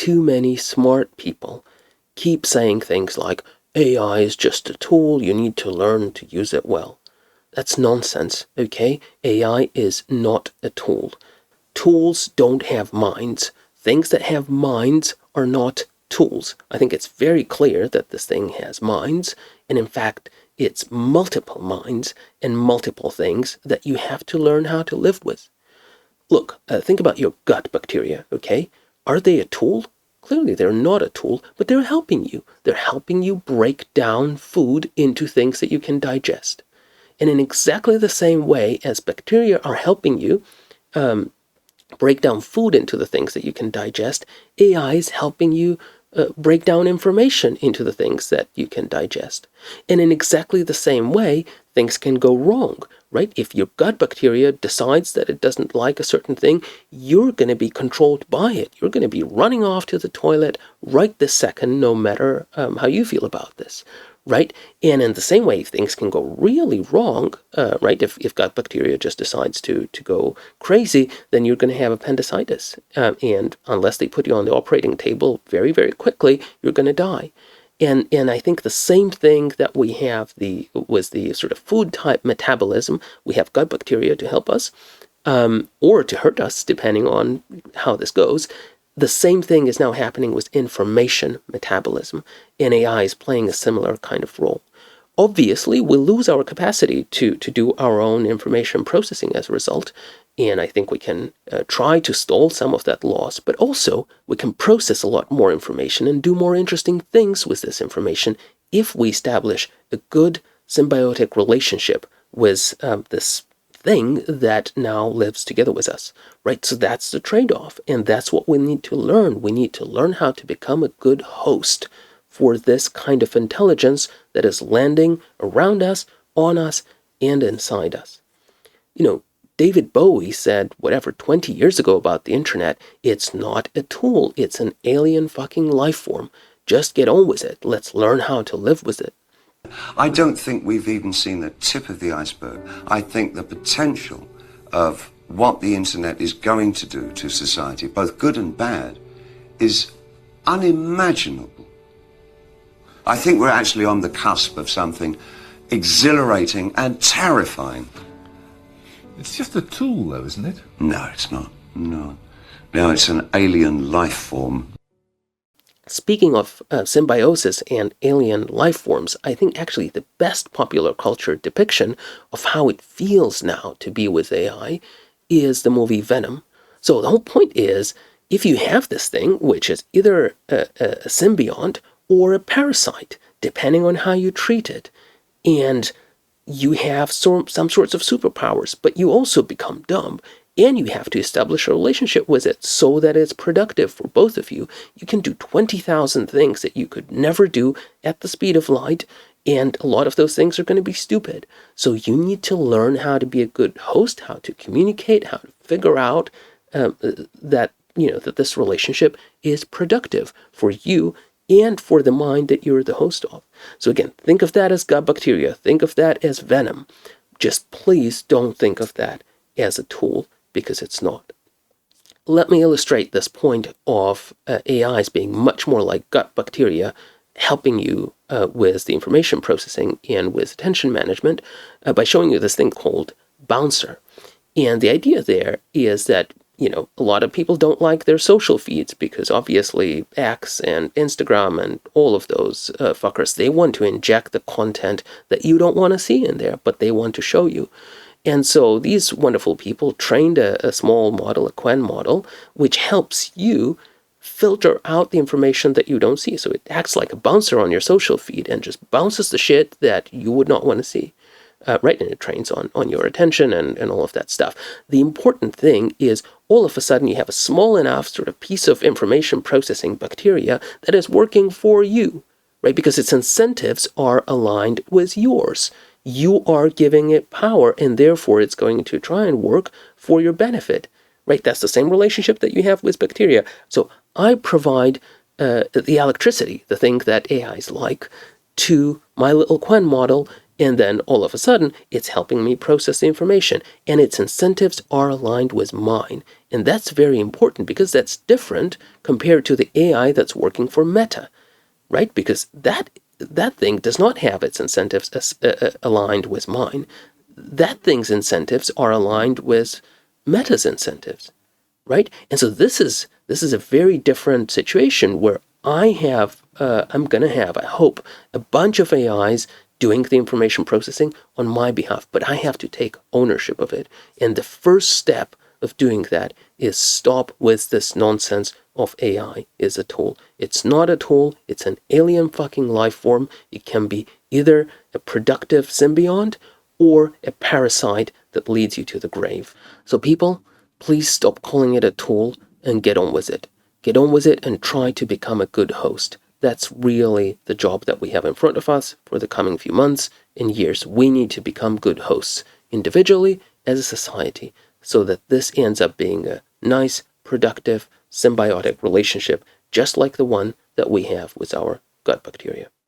too many smart people keep saying things like, AI is just a tool, you need to learn to use it well. That's nonsense, okay? AI is not a tool. Tools don't have minds. Things that have minds are not tools. I think it's very clear that this thing has minds, and in fact, it's multiple minds and multiple things that you have to learn how to live with. Look, think about your gut bacteria, okay? Are they a tool? Clearly they're not a tool, but they're helping you. They're helping you break down food into things that you can digest. And in exactly the same way as bacteria are helping you break down food into the things that you can digest, AI is helping you break down information into the things that you can digest. And in exactly the same way, things can go wrong, right? If your gut bacteria decides that it doesn't like a certain thing, you're going to be controlled by it. You're going to be running off to the toilet right this second, no matter how you feel about this, right? And in the same way, things can go really wrong, right? If gut bacteria just decides to go crazy, then you're going to have appendicitis. And unless they put you on the operating table very, very quickly, you're going to die. And I think the same thing that we have was the sort of food type metabolism. We have gut bacteria to help us, or to hurt us, depending on how this goes. The same thing is now happening with information metabolism, and AI is playing a similar kind of role. Obviously, we'll lose our capacity to do our own information processing as a result, and I think we can try to stall some of that loss, but also we can process a lot more information and do more interesting things with this information if we establish a good symbiotic relationship with this thing that now lives together with us, right? So that's the trade-off, and that's what we need to learn. We need to learn how to become a good host for this kind of intelligence that is landing around us, on us, and inside us. You know, David Bowie said, 20 years ago about the internet, it's not a tool, it's an alien fucking life form. Just get on with it. Let's learn how to live with it. I don't think we've even seen the tip of the iceberg. I think the potential of what the internet is going to do to society, both good and bad, is unimaginable. I think we're actually on the cusp of something exhilarating and terrifying. It's just a tool, though, isn't it? No, it's not. No, it's an alien life form. Speaking of symbiosis and alien life forms, I think actually the best popular culture depiction of how it feels now to be with AI is the movie Venom. So the whole point is, if you have this thing, which is either a symbiont or a parasite, depending on how you treat it, and you have some sorts of superpowers, but you also become dumb, and you have to establish a relationship with it so that it's productive for both of you. You can do 20,000 things that you could never do at the speed of light, and a lot of those things are going to be stupid. So you need to learn how to be a good host, how to communicate, how to figure out that this relationship is productive for you and for the mind that you're the host of. So again, think of that as gut bacteria. Think of that as venom. Just please don't think of that as a tool, because it's not. Let me illustrate this point of AIs being much more like gut bacteria, helping you with the information processing and with attention management by showing you this thing called Bouncer. And the idea there is that, a lot of people don't like their social feeds because obviously X and Instagram and all of those fuckers, they want to inject the content that you don't want to see in there, but they want to show you. And so these wonderful people trained a small model, a Quen model, which helps you filter out the information that you don't see. So it acts like a bouncer on your social feed and just bounces the shit that you would not want to see. Right, and it trains on your attention and all of that stuff. The important thing is all of a sudden you have a small enough sort of piece of information processing bacteria that is working for you, right? Because its incentives are aligned with yours. You are giving it power, and therefore it's going to try and work for your benefit, right? That's the same relationship that you have with bacteria. So I provide the electricity, the thing that AIs like, to my little Quen model, and then all of a sudden, it's helping me process the information, and its incentives are aligned with mine. And that's very important because that's different compared to the AI that's working for Meta, right? Because that thing does not have its incentives aligned with mine. That thing's incentives are aligned with Meta's incentives, right? And so this is a very different situation where I'm going to have, I hope, a bunch of AIs doing the information processing on my behalf, but I have to take ownership of it. And the first step of doing that is stop with this nonsense of AI is a tool. It's not a tool. It's an alien fucking life form. It can be either a productive symbiont or a parasite that leads you to the grave. So people, please stop calling it a tool and get on with it. Get on with it and try to become a good host. That's really the job that we have in front of us for the coming few months and years. We need to become good hosts, individually, as a society, so that this ends up being a nice, productive, symbiotic relationship, just like the one that we have with our gut bacteria.